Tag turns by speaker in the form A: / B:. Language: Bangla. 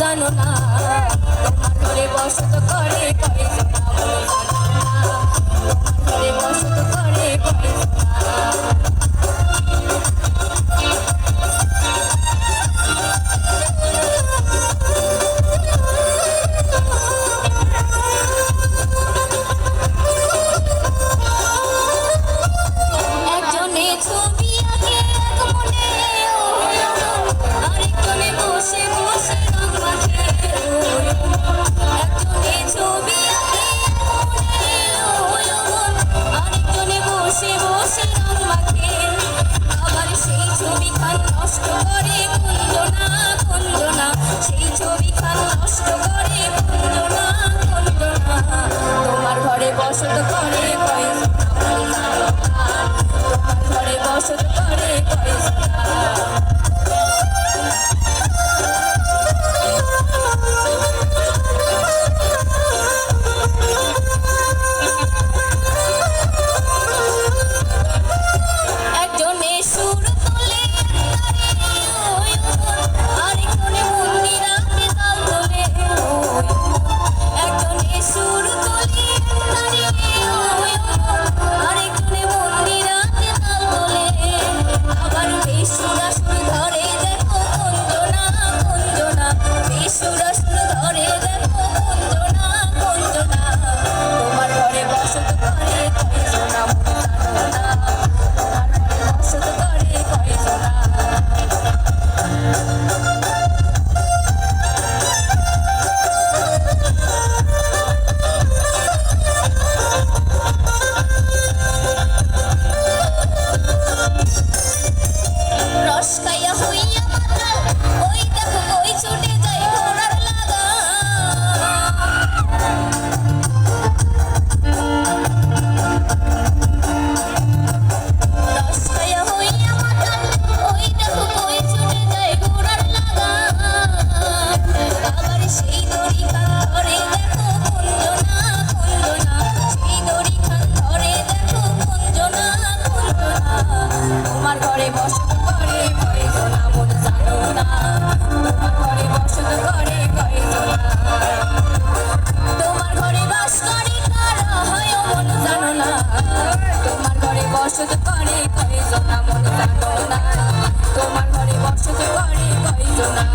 A: জানো না তোমার ঘরে বসত করে কয়জনা মন জানো না তোমার ঘরে বসত করে কয়জনা বসত করে কয়জনা তোমার ঘরে বসত করে কয়জনা একজনে সুর তোলে আরেকজনে মন্দিরাতে তাল তোলে একজনে সুর তোলে আরেকজনে মন্দিরাতে তাল তোলে আবার বেসুরা সুর ধরে দেখো কুঞ্জনা কুঞ্জনা বেসুরা সুর ধরে দেখো কুঞ্জনা কুঞ্জনা তোমার ঘরে বসত করে কয়জনা মন জানো না তোমার ঘরে বসত করে কয়জনা রস খাইয়া হইয়া মাতাল ওই দেখো কই ছুটে যায় ঘোড়ার লাগা রস খাইয়া হইয়া মাতাল ওই দেখো কই ছুটে যায় ঘোড়ার লাগা আবার সেই দড়ি খান ধরে দেখো কুঞ্জনা কুঞ্জনা সেই দড়ি খান ধরে দেখো কুঞ্জনা কুঞ্জনা তোমার ঘরে বসত করে কয়জনা মন জানো না তোমার ঘরে বসত করে কয়জনা তোমার ঘরে বাস করে কারা হয় মন জানো না তোমার ঘরে বসত করে কয়জনা মন জানো না তোমার ঘরে বসত করে কয়জনা